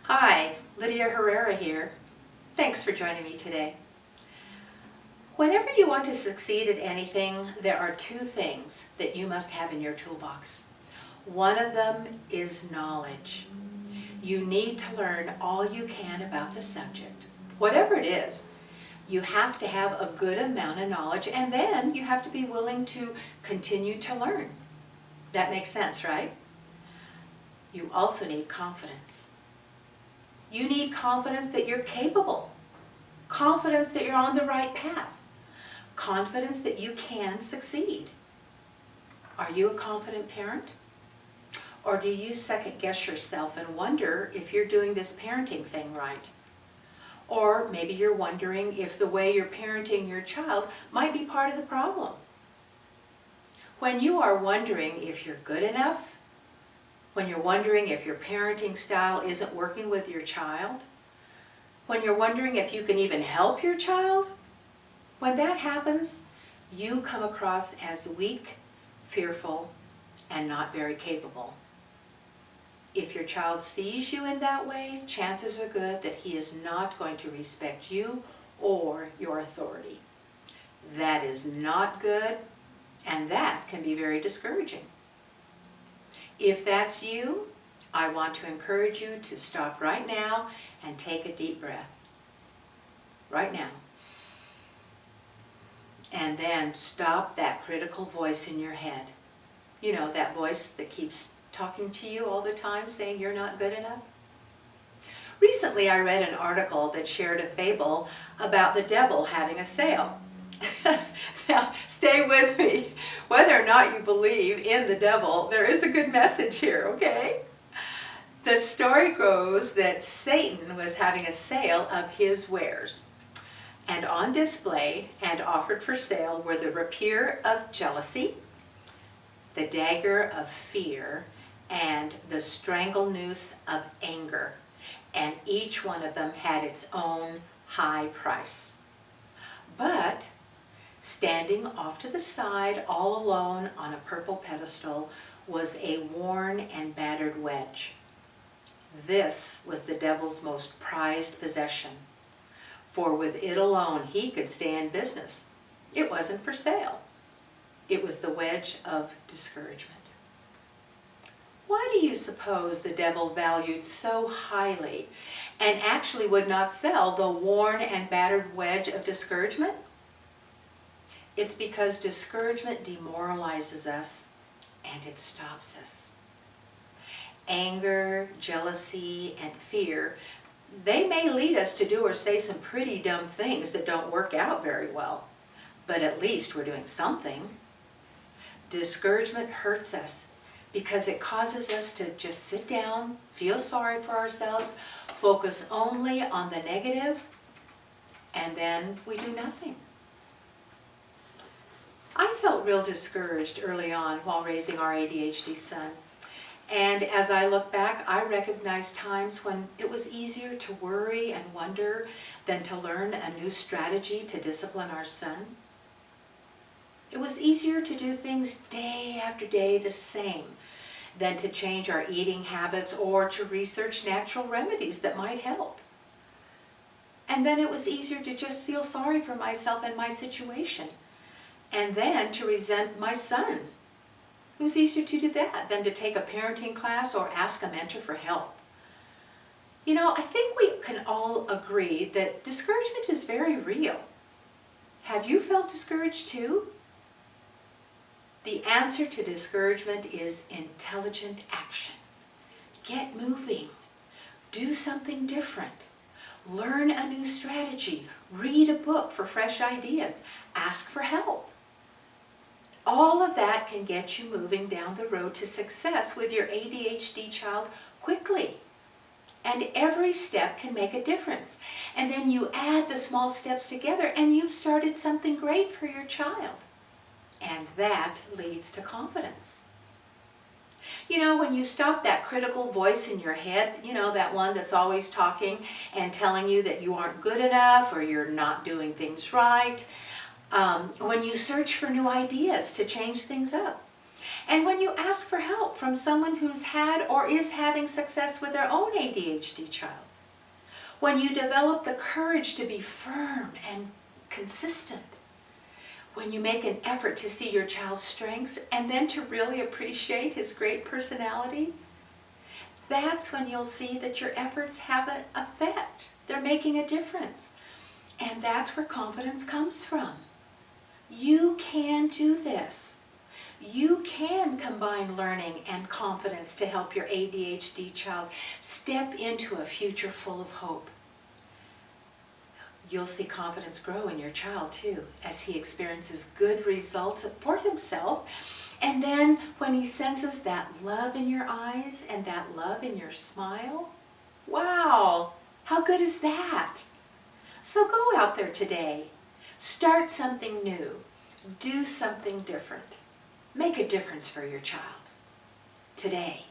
Hi, Lydia Herrera here. Thanks for joining me today. Whenever you want to succeed at anything, there are two things that you must have in your toolbox. One of them is knowledge. You need to learn all you can about the subject. Whatever it is, you have to have a good amount of knowledge, and then you have to be willing to continue to learn. That makes sense, right? You also need confidence. You need confidence that you're capable, confidence that you're on the right path, confidence that you can succeed. Are you a confident parent? Or do you second guess yourself and wonder if you're doing this parenting thing right? Or maybe you're wondering if the way you're parenting your child might be part of the problem. When you are wondering if you're good enough, when you're wondering if your parenting style isn't working with your child, when you're wondering if you can even help your child, when that happens, you come across as weak, fearful, and not very capable. If your child sees you in that way, chances are good that he is not going to respect you or your authority. That is not good, and that can be very discouraging. If that's you, I want to encourage you to stop right now and take a deep breath. Right now. And then stop that critical voice in your head. You know, that voice that keeps talking to you all the time, saying you're not good enough. Recently, I read an article that shared a fable about the devil having a sale. Now, stay with me. Whether or not you believe in the devil, there is a good message here, okay? The story goes that Satan was having a sale of his wares. And on display and offered for sale were the rapier of jealousy, the dagger of fear, and the strangle noose of anger. And each one of them had its own high price. But standing off to the side, all alone on a purple pedestal, was a worn and battered wedge. This was the devil's most prized possession, for with it alone he could stay in business. It wasn't for sale. It was the wedge of discouragement. Why do you suppose the devil valued so highly and actually would not sell the worn and battered wedge of discouragement? It's because discouragement demoralizes us and it stops us. Anger, jealousy, and fear, they may lead us to do or say some pretty dumb things that don't work out very well, but at least we're doing something. Discouragement hurts us because it causes us to just sit down, feel sorry for ourselves, focus only on the negative, and then we do nothing. I felt real discouraged early on while raising our ADHD son. And as I look back, I recognize times when it was easier to worry and wonder than to learn a new strategy to discipline our son. It was easier to do things day after day the same than to change our eating habits or to research natural remedies that might help. And then it was easier to just feel sorry for myself and my situation, and then to resent my son. It was easier to do that than to take a parenting class or ask a mentor for help. You know, I think we can all agree that discouragement is very real. Have you felt discouraged too? The answer to discouragement is intelligent action. Get moving. Do something different. Learn a new strategy. Read a book for fresh ideas. Ask for help. All of that can get you moving down the road to success with your ADHD child quickly. And every step can make a difference. And then you add the small steps together and you've started something great for your child. And that leads to confidence. You know, when you stop that critical voice in your head, you know, that one that's always talking and telling you that you aren't good enough or you're not doing things right, when you search for new ideas to change things up, And when you ask for help from someone who's had or is having success with their own ADHD child, when you develop the courage to be firm and consistent, when you make an effort to see your child's strengths and then to really appreciate his great personality, that's when you'll see that your efforts have an effect. They're making a difference. And that's where confidence comes from. You can do this. You can combine learning and confidence to help your ADHD child step into a future full of hope. You'll see confidence grow in your child too, as he experiences good results for himself. And then when he senses that love in your eyes and that love in your smile, wow, how good is that? So go out there today, start something new, do something different. Make a difference for your child today.